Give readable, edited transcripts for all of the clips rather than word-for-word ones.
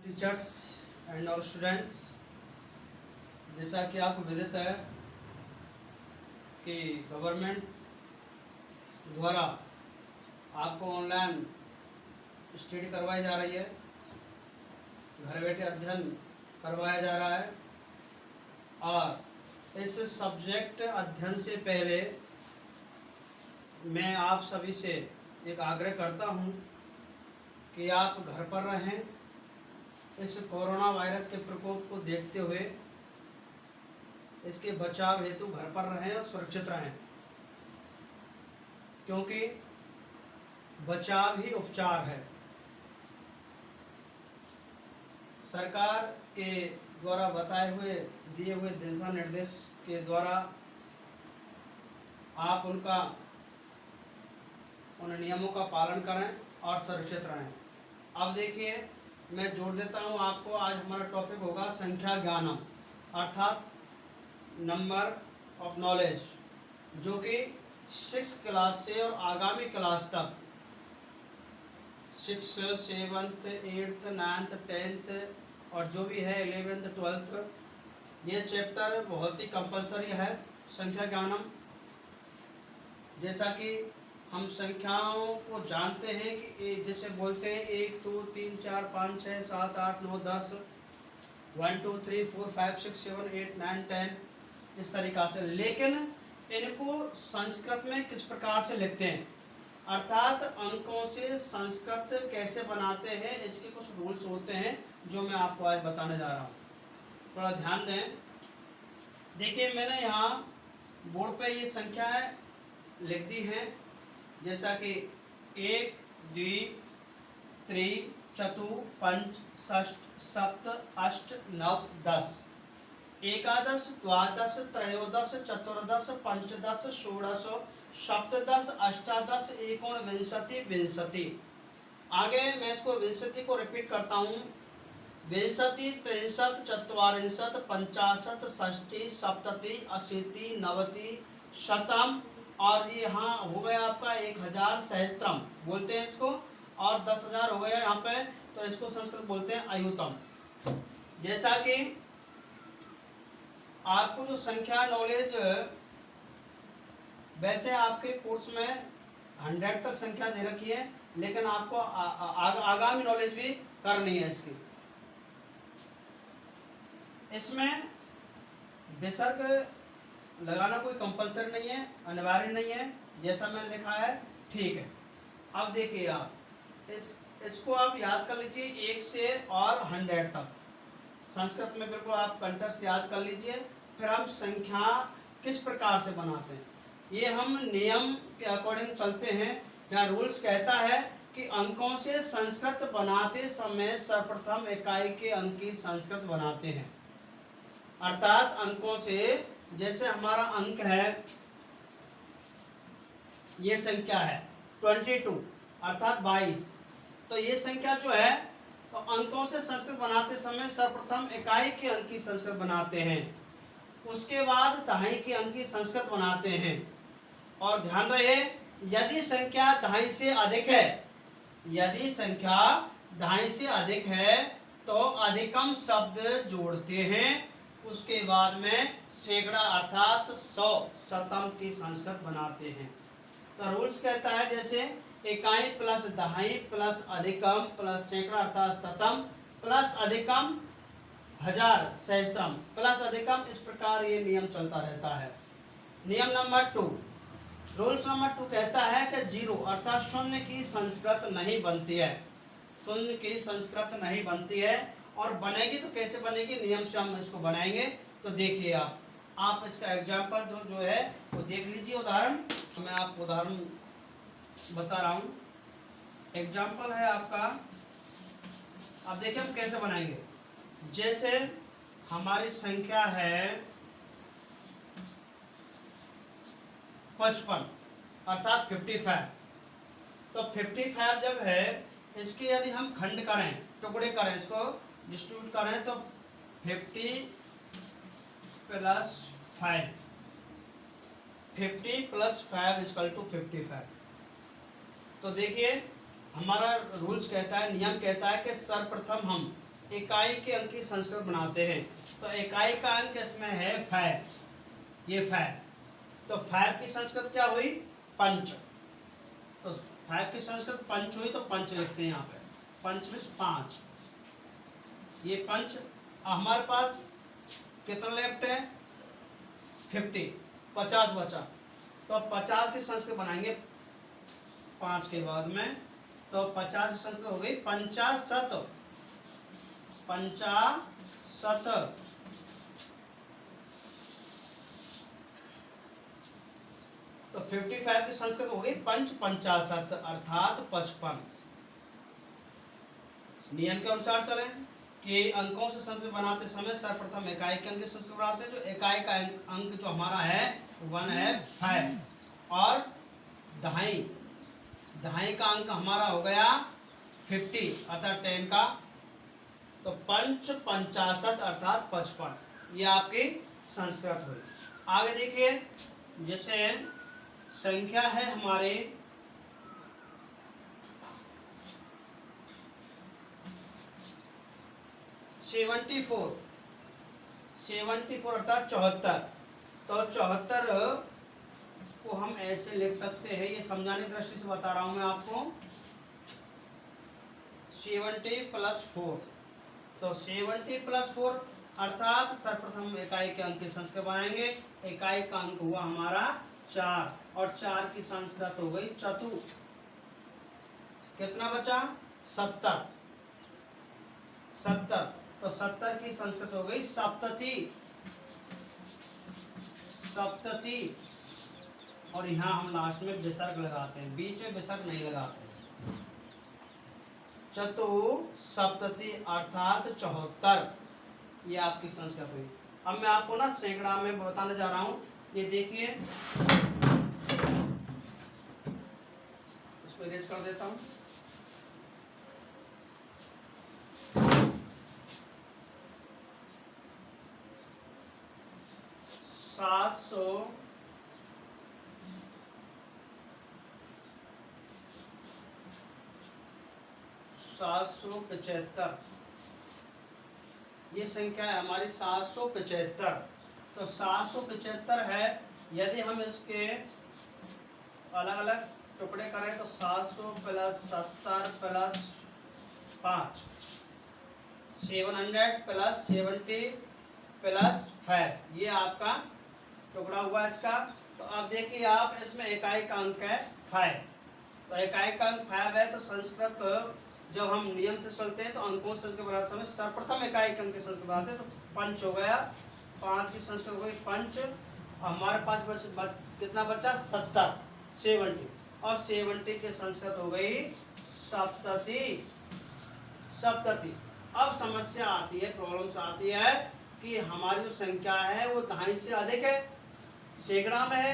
Teachers and all students, जैसा कि आपको विदित है कि गवर्नमेंट द्वारा आपको ऑनलाइन स्टडी करवाई जा रही है, घर बैठे अध्ययन करवाया जा रहा है। और इस सब्जेक्ट अध्ययन से पहले मैं आप सभी से एक आग्रह करता हूं कि आप घर पर रहें। इस कोरोना वायरस के प्रकोप को देखते हुए इसके बचाव हेतु घर पर रहें और सुरक्षित रहें, क्योंकि बचाव ही उपचार है। सरकार के द्वारा बताए हुए दिए हुए दिशा निर्देश के द्वारा आप उन नियमों का पालन करें और सुरक्षित रहें। अब देखिए, मैं जोड़ देता हूं आपको। आज हमारा टॉपिक होगा संख्या ज्ञानम, अर्थात नंबर ऑफ नॉलेज, जो कि 6th क्लास से और आगामी क्लास तक 6th, 7th, 8th, 9th, 10th और जो भी है 11th, 12th, ये चैप्टर बहुत ही कंपलसरी है, संख्या ज्ञानम। जैसा कि हम संख्याओं को जानते हैं कि जैसे बोलते हैं 1 2 3 4 5 6 7 8 9 10, 1 2 3 4 5 6 7 8 9 10, इस तरीक़ा से। लेकिन इनको संस्कृत में किस प्रकार से लिखते हैं, अर्थात अंकों से संस्कृत कैसे बनाते हैं, इसके कुछ रूल्स होते हैं जो मैं आपको आज बताने जा रहा हूँ। थोड़ा ध्यान दें। देखिए, मैंने यहाँ बोर्ड पे ये संख्याएं लिख दी हैं, जैसा कि 1 2 3 4 5 6 7 8 9 10, एकादश द्वादश त्रयोदश चतुर्दश पंचदश षोडश सप्तदश अष्टादश एकोनविंशति विंशति। आगे मैं इसको विंशति को रिपीट करता हूँ। विंशति, त्रिंशत्, चत्वारिंशत्, पंचाशत्, षष्ठी, सप्तति, अशीति, नवति, शतम, और ये यहाँ हो गया आपका 1000 सहस्त्रम बोलते हैं इसको, और 10,000 हो गया यहाँ पे, तो इसको संस्कृत बोलते हैं अयुतम। जैसा कि आपको जो संख्या नॉलेज, वैसे आपके कोर्स में 100 तक संख्या दे रखी है, लेकिन आपको आगामी नॉलेज भी करनी है इसकी। इसमें विसर्ग लगाना कोई कंपलसरी नहीं है, अनिवार्य नहीं है, जैसा मैंने लिखा है ठीक है। अब देखिए, आप इसको आप याद कर लीजिए 1 से और 100 तक, संस्कृत में बिल्कुल आप कंठस्थ याद कर लीजिए। फिर हम संख्या किस प्रकार से बनाते हैं, ये हम नियम के अकॉर्डिंग चलते हैं। यहाँ रूल्स कहता है कि अंकों से संस्कृत बनाते समय सर्वप्रथम इकाई के अंक की संस्कृत बनाते हैं। अर्थात अंकों से, जैसे हमारा अंक है, ये संख्या है 22 अर्थात 22, तो ये संख्या जो है, तो अंकों से संस्कृत बनाते समय सर्वप्रथम इकाई के अंक की संस्कृत बनाते हैं, उसके बाद दहाई के अंक की संस्कृत बनाते हैं। और ध्यान रहे, यदि संख्या दहाई से अधिक है, यदि संख्या दहाई से अधिक है तो अधिकम शब्द जोड़ते हैं, उसके बाद में सैकड़ा अर्थात 100 शतम की संस्कृत बनाते हैं। तो रूल्स कहता है, जैसे इकाई प्लस दहाई प्लस अधिकम प्लस सैकड़ा अर्थात शतम प्लस अधिकम 1000 सहस्त्रम प्लस अधिकम, इस प्रकार ये नियम चलता रहता है। नियम नंबर 2, रूल्स नंबर 2 कहता है कि 0 अर्थात शून्य की संस्कृत नहीं बनती है, शून्य की संस्कृत नहीं बनती है। और बनेगी तो कैसे बनेगी, नियम से हम इसको बनाएंगे। तो देखिए, आप इसका एग्जाम्पल जो है वो देख लीजिए, उदाहरण। तो मैं आपको उदाहरण बता रहा हूँ। एग्जाम्पल है आपका, अब देखिए हम कैसे बनाएंगे। जैसे हमारी संख्या है 55 अर्थात 55, तो 55 जब है, इसके यदि हम खंड करें, टुकड़े करें, इसको डिस्ट्रीब्यूट करें, तो 50 + 5, 50 + 5 = 55। तो देखिए, हमारा रूल्स कहता है, नियम कहता है कि सर्वप्रथम हम इकाई के अंक की संस्कृत बनाते हैं। तो इकाई का अंक इसमें है 5, ये 5। तो 5 की संस्कृत क्या हुई? पंच। तो 5 की संस्कृत पंच हुई, तो पंच लिखते हैं यहाँ पे। पंच में 5, ये पंच। हमारे पास कितना लेफ्ट है? 50, 50 बचा। तो 50 की संस्कृत बनाएंगे 5 के बाद में। तो 50 की संस्कृत हो गई 50 50। तो 55 की संस्कृत हो गई 50 अर्थात 55। नियम के अनुसार चलें कि अंकों से संस्कृत बनाते समय सर्वप्रथम इकाई के अंक की संस्कृत बनाते हैं। जो इकाई का अंक जो हमारा है 1 है 5, और दहाई का अंक हमारा हो गया 50 अर्थात 10 का। तो 50 अर्थात 55, ये आपकी संस्कृत हुई। आगे देखिए, जैसे संख्या है हमारे 74 अर्थात 74। तो 74 को हम ऐसे लिख सकते हैं, ये समझाने की दृष्टि से बता रहा हूं मैं आपको। 70 + 4, तो 70 + 4 अर्थात सर्वप्रथम इकाई के अंक की संस्कृत बनाएंगे। इकाई का अंक हुआ हमारा 4, और 4 की संस्कृत हो गई चतु। कितना बचा? 70। तो 70 की संस्कृत हो गई सप्तति। और यहाँ हम लास्ट में विसर्ग लगाते हैं, बीच में विसर्ग नहीं लगाते। चतु सप्तति अर्थात 74, ये आपकी संस्कृत हुई। अब मैं आपको ना सैकड़ा में बताने जा रहा हूँ। ये देखिए, इसको इरेज कर देता हूँ। 775, ये संख्या है हमारी 775। तो 775 है। यदि हम इसके अलग अलग टुकड़े करें तो 700 + 70 + 5, 700 + 70 + 5, ये आपका टुकड़ा हुआ इसका। तो अब देखिए आप, इसमें इकाई का अंक है 5। तो इकाई का अंक 5 है। तो संस्कृत जब हम नियम से चलते हैं तो अंकों से संस्कृत बनाते समय सर्वप्रथम इकाई के अंक की संस्कृत बनाते हैं। तो पंच हो गया, 5 की संस्कृत हो गई पंच। हमारे पास कितना बचा? 70 और 70 की संस्कृत हो गई सप्तति। अब समस्या आती है, प्रॉब्लम्स आती है कि हमारी जो संख्या है वो दहाई से अधिक है, सैकड़ा में है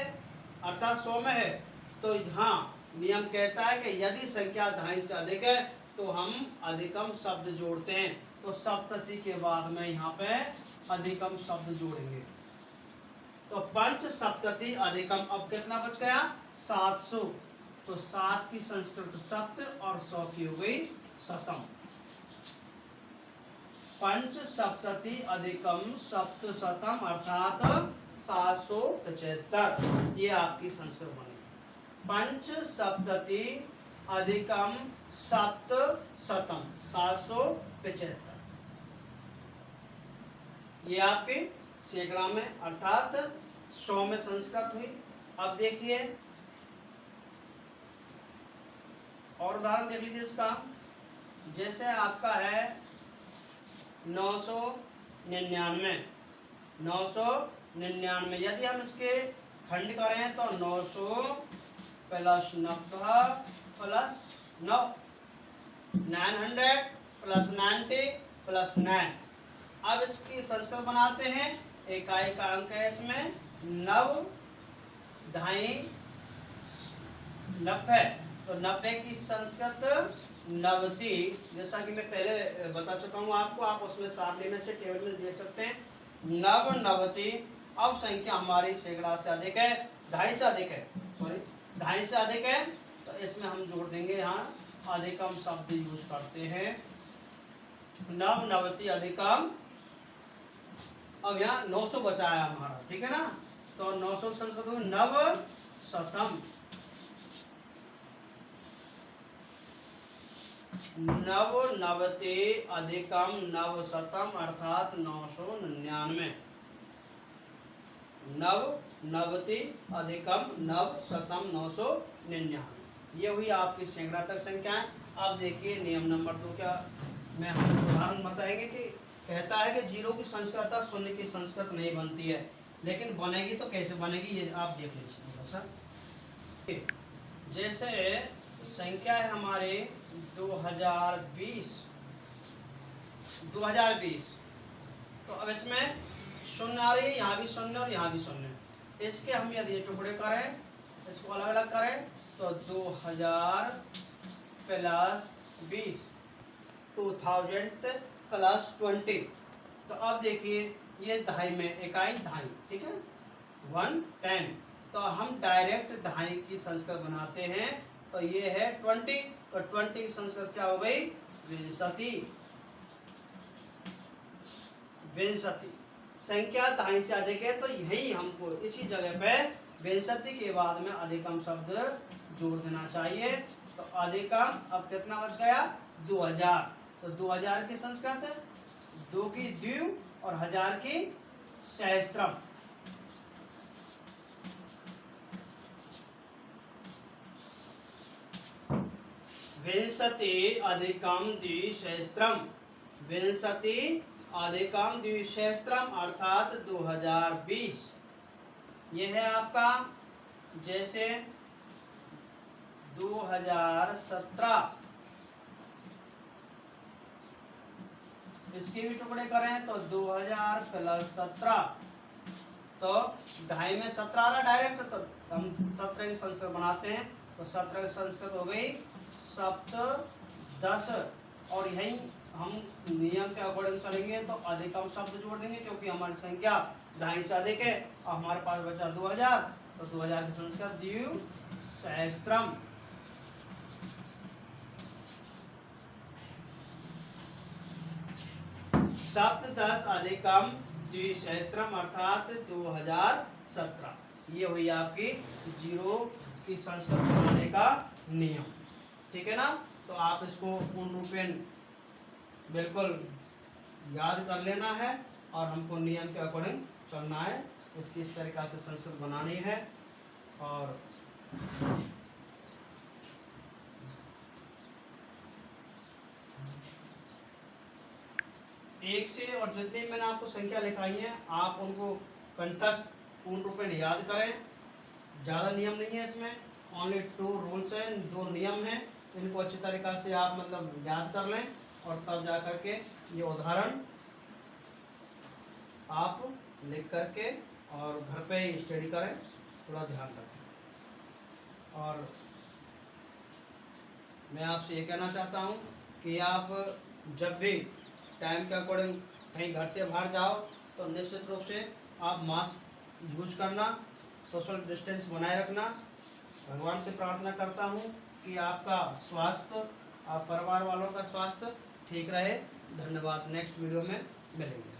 अर्थात 100 में है। तो यहाँ नियम कहता है कि यदि संख्या दहाई से अधिक है तो हम अधिकम शब्द जोड़ते हैं। तो सप्तति के बाद में यहाँ पे अधिकम शब्द जोड़ेंगे। तो पंच सप्तति अधिकम। अब कितना बच गया? 700। तो 7 की संस्कृत सप्त और 100 की हो गई शतम। पंच सप्तति अधिकम सप्त शतम अर्थात 775, ये आपकी संस्कृत बनी। पंच सप्तति अधिकम सप्त शतम 775, ये आपके सैकड़ा में अर्थात 100 में संस्कृत हुई। अब देखिए और उदाहरण देख लीजिए इसका। जैसे आपका है 999, यदि हम इसके खंड करें तो 900 + 90 + 9, 900 + 90 + 9। अब इसकी संस्कृत बनाते हैं। इकाई का अंक है इसमें 9, दहाई 90। तो 90 की संस्कृत 90, जैसा कि मैं पहले बता चुका हूँ आपको, आप उसमें सारणी में से टेबल में देख सकते हैं। 90। अब संख्या हमारी सैकड़ा से अधिक है, दहाई से अधिक है, दहाई से अधिक है। तो इसमें हम जोड़ देंगे, यहाँ अधिकम शब्द यूज करते हैं। नव नवति अधिकम, अब यहाँ 900 बचा है हमारा, ठीक है ना। तो 900 संस्कृत होगी नव शतम, नव नवति अधिकम नव शतम अर्थात 999। नव नवति अधिकम नव शतम 999, ये हुई आपकी सैकड़ात्मक संख्याएं। अब देखिए नियम नंबर 2 क्या मैं हम उदाहरण बताएंगे कि कहता है कि जीरो की संस्कृत शून्य की संस्कृत नहीं बनती है, लेकिन बनेगी तो कैसे बनेगी ये आप देख लीजिए थोड़ा सा। जैसे संख्या है हमारे 2020, तो अब इसमें शून्य आ रही है, यहाँ भी शून्य और यहाँ भी शून्य। इसके हम यदि ये टुकड़े करें, इसको अलग अलग करें तो 2000 प्लस 20, 2000 प्लस 20। तो अब देखिए ये दहाई में इकाई दहाई, ठीक है 1/10। तो हम डायरेक्ट दहाई की संस्कृत बनाते हैं, तो ये है 20, तो 20 की संस्कृत क्या हो गई विंशति। विंशति संख्या दहाई से अधिक है, तो यही हमको इसी जगह पे विंशति के बाद में अधिकम शब्द जोड़ देना चाहिए। तो अधिकम अब कितना बच गया 2000, तो 2000 की संस्कृत 2 की द्विव और 1000 की सहस्त्रम। विंशति अधिकम द्विसहस्त्रम, विंशति अधिकम द्विसहस्त्रम अर्थात 2020। ये है आपका जैसे 2017, इसके भी टुकड़े करें तो 2000 प्लस 17, तो ढाई में 17 आ रहा डायरेक्ट, तो हम 17 की संस्कृत बनाते हैं, तो 17 की संस्कृत हो गई सप्तदश। और यही हम नियम के अकॉर्डिंग चलेंगे तो अधिकम शब्द जोड़ देंगे, क्योंकि हमारी संख्या ढाई से अधिक है और हमारे पास बचा 2000, तो 2000 की संस्कृत द्विसहस्त्रम। सप्तदश अधिकम द्विसहस्त्रम अर्थात 2017। ये हुई आपकी जीरो की संस्कृत बनाने का नियम, ठीक है ना। तो आप इसको पूर्ण रूपेण बिल्कुल याद कर लेना है और हमको नियम के अकॉर्डिंग चलना है, इसकी इस तरीक़ा से संस्कृत बनानी है। और एक से और जितनी मैंने आपको संख्या लिखाई है आप उनको कंठस्थ पूर्ण रूपेण याद करें। ज़्यादा नियम नहीं है इसमें, ओनली 2 रूल्स हैं, 2 नियम हैं, इनको अच्छी तरीक़ा से आप मतलब याद कर लें और तब जा कर के ये उदाहरण आप लिख करके और घर पे स्टडी करें, थोड़ा ध्यान रखें। और मैं आपसे ये कहना चाहता हूँ कि आप जब भी टाइम के अकॉर्डिंग कहीं घर से बाहर जाओ तो निश्चित रूप से आप मास्क यूज करना, सोशल डिस्टेंस बनाए रखना। भगवान से प्रार्थना करता हूँ कि आपका स्वास्थ्य, आप परिवार वालों का स्वास्थ्य ठीक रहे। धन्यवाद। नेक्स्ट वीडियो में मिलेंगे।